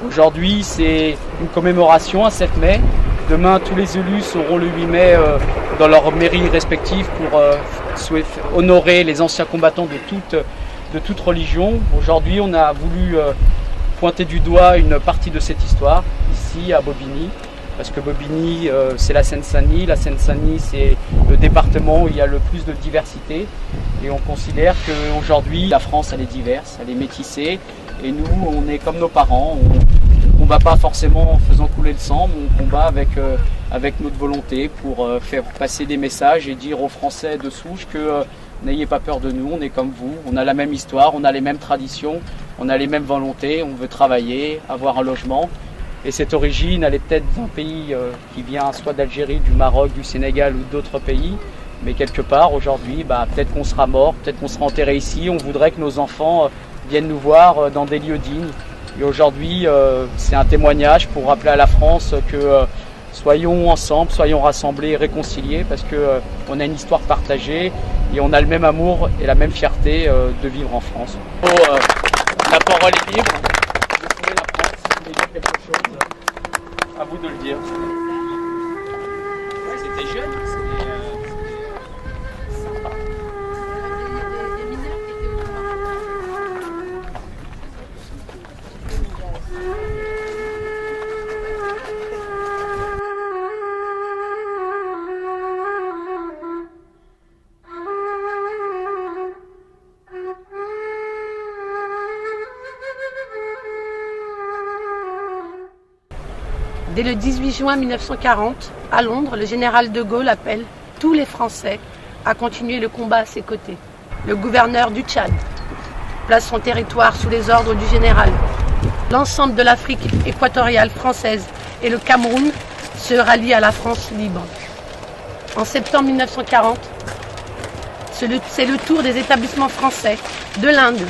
Aujourd'hui, c'est une commémoration à 7 mai. Demain, tous les élus seront le 8 mai dans leurs mairies respectives pour honorer les anciens combattants de toute religion. Aujourd'hui, on a voulu pointer du doigt une partie de cette histoire, ici à Bobigny. Parce que Bobigny, c'est la Seine-Saint-Denis. La Seine-Saint-Denis, c'est le département où il y a le plus de diversité. Et on considère qu'aujourd'hui, la France, elle est diverse, elle est métissée. Et nous, on est comme nos parents. On ne combat pas forcément en faisant couler le sang, mais on combat avec notre volonté pour faire passer des messages et dire aux Français de souche que n'ayez pas peur de nous, on est comme vous, on a la même histoire, on a les mêmes traditions, on a les mêmes volontés, on veut travailler, avoir un logement. Et cette origine, elle est peut-être d'un pays qui vient soit d'Algérie, du Maroc, du Sénégal ou d'autres pays. Mais quelque part, aujourd'hui, peut-être qu'on sera mort, peut-être qu'on sera enterré ici. On voudrait que nos enfants viennent nous voir dans des lieux dignes. Et aujourd'hui, c'est un témoignage pour rappeler à la France que soyons ensemble, soyons rassemblés et réconciliés parce qu'on a une histoire partagée et on a le même amour et la même fierté de vivre en France. La parole est libre. Défendez la France, si vous voulez dire quelque chose, à vous de le dire. C'était jeune. Dès le 18 juin 1940, à Londres, le général de Gaulle appelle tous les Français à continuer le combat à ses côtés. Le gouverneur du Tchad place son territoire sous les ordres du général. L'ensemble de l'Afrique équatoriale française et le Cameroun se rallient à la France-Liban. En septembre 1940, c'est le tour des établissements français de l'Inde,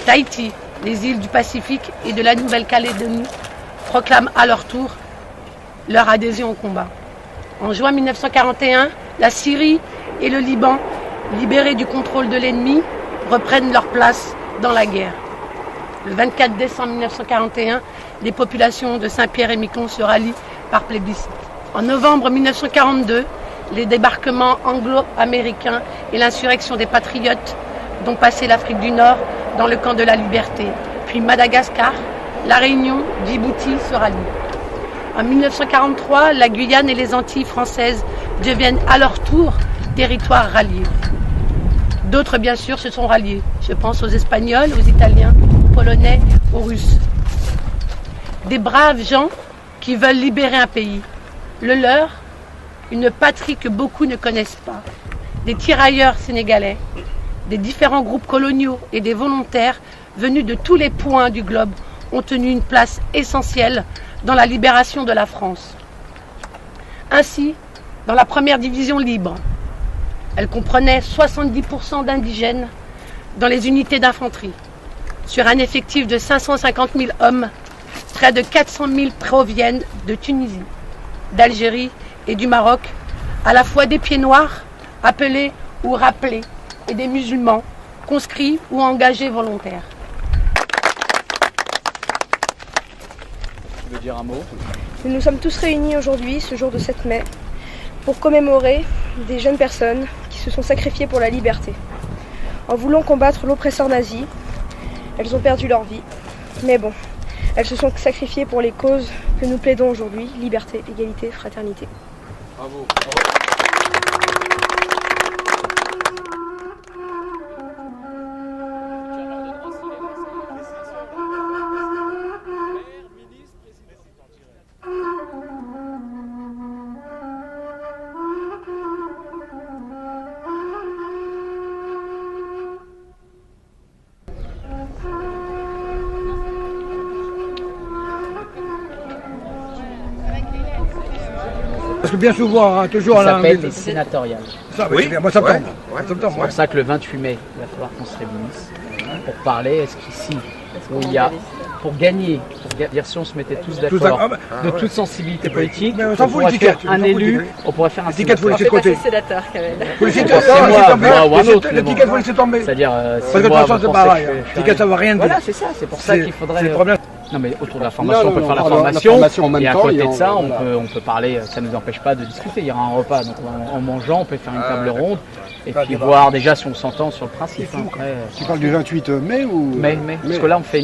d'Haïti, les îles du Pacifique et de la Nouvelle-Calédonie proclament à leur tour leur adhésion au combat. En juin 1941, la Syrie et le Liban, libérés du contrôle de l'ennemi, reprennent leur place dans la guerre. Le 24 décembre 1941, les populations de Saint-Pierre-et-Miquelon se rallient par plébiscite. En novembre 1942, les débarquements anglo-américains et l'insurrection des patriotes dont passé l'Afrique du Nord dans le camp de la Liberté, puis Madagascar, La Réunion, Djibouti se rallient. En 1943, la Guyane et les Antilles françaises deviennent à leur tour territoires ralliés. D'autres, bien sûr, se sont ralliés. Je pense aux Espagnols, aux Italiens, aux Polonais, aux Russes. Des braves gens qui veulent libérer un pays. Le leur, une patrie que beaucoup ne connaissent pas. Des tirailleurs sénégalais, des différents groupes coloniaux et des volontaires venus de tous les points du globe ont tenu une place essentielle dans la libération de la France. Ainsi, dans la première division libre, elle comprenait 70% d'indigènes dans les unités d'infanterie. Sur un effectif de 550 000 hommes, près de 400 000 proviennent de Tunisie, d'Algérie et du Maroc, à la fois des pieds noirs, appelés ou rappelés, et des musulmans, conscrits ou engagés volontaires. Tu veux dire un mot? Nous nous sommes tous réunis aujourd'hui, ce jour de 7 mai, pour commémorer des jeunes personnes qui se sont sacrifiées pour la liberté. En voulant combattre l'oppresseur nazi, elles ont perdu leur vie. Mais bon, elles se sont sacrifiées pour les causes que nous plaidons aujourd'hui, liberté, égalité, fraternité. Bravo. Parce que bien souvent, hein, toujours... Ça s'appelle les sénatoriales. Ça, oui, moi ça me tombe. C'est pour ça que le 28 mai, il va falloir qu'on se réunisse pour parler. Est-ce qu'ici, où il y a, pour gagner, pour dire si on se mettait tous d'accord, de toute sensibilité politique, mais on on s'en fout, pourrait faire l'étiquette, un élu, on pourrait faire un l'étiquette, faut sénateur. laisser de côté. sénateur, Kamel. L'étiquette, faut laisser tomber. C'est-à-dire, Parce que de toute façon, c'est pareil. L'étiquette, ça ne veut rien dire. Voilà, c'est ça, c'est pour ça qu'il faudrait... C'est le problème. Non mais autour de la formation, on peut faire la formation en même et à temps, côté de et ça, on peut parler, ça ne nous empêche pas de discuter, il y aura un repas, donc en mangeant, on peut faire une table ronde et puis voir déjà si on s'entend sur le principe. Après, Tu parles du 28 mai ou mais parce que là on fait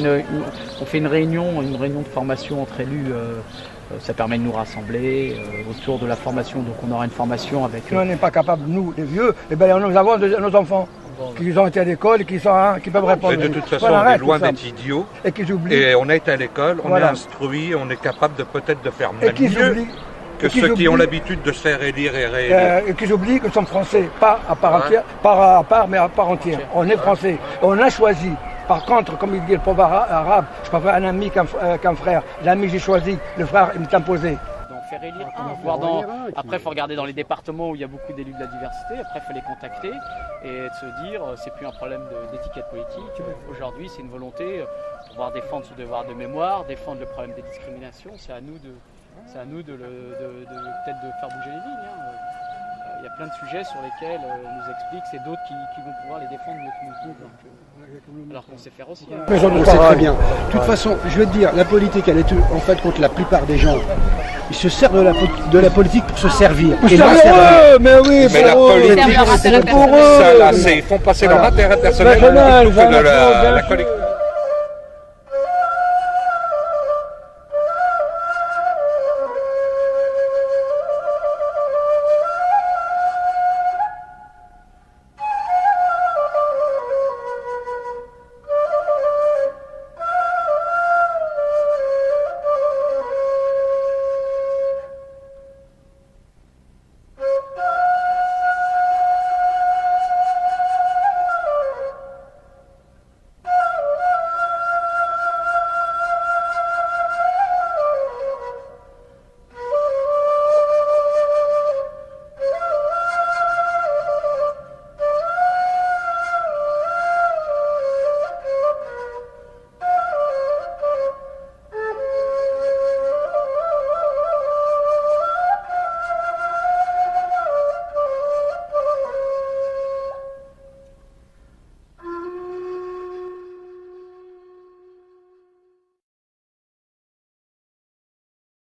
une réunion de formation entre élus, ça permet de nous rassembler autour de la formation, donc on aura une formation avec... Si on n'est pas capable, nous, les vieux, eh ben, nous avons nos enfants qui ont été à l'école et qui peuvent répondre. Mais de toute façon, on est loin d'être idiots. Et qu'ils oublient. Et on a été à l'école, on est instruit, on est capable de peut-être de faire même mieux que ceux qui ont l'habitude de se faire élire et réélire. Et qu'ils oublient que nous sommes français, pas à part entière, pas à part, mais à part entière. On est français. On a choisi. Par contre, comme il dit le pauvre arabe, je préfère un ami qu'un frère. L'ami, j'ai choisi. Le frère, il m'est imposé. Faire élire, après il faut regarder dans les départements où il y a beaucoup d'élus de la diversité, après il faut les contacter et se dire c'est plus un problème d'étiquette politique, aujourd'hui c'est une volonté de pouvoir défendre ce devoir de mémoire, défendre le problème des discriminations, c'est à nous de peut-être de faire bouger les lignes. Il y a plein de sujets sur lesquels on nous explique, c'est d'autres qui vont pouvoir les défendre mieux que nous. Alors qu'on sait faire aussi. Mais on sait très bien. De toute façon, je vais te dire, la politique, elle est en fait contre la plupart des gens. Ils se servent de la politique pour se servir. Mais oui, mais la politique, c'est pour eux. Ils font passer leur intérêt personnel plutôt que de la collective.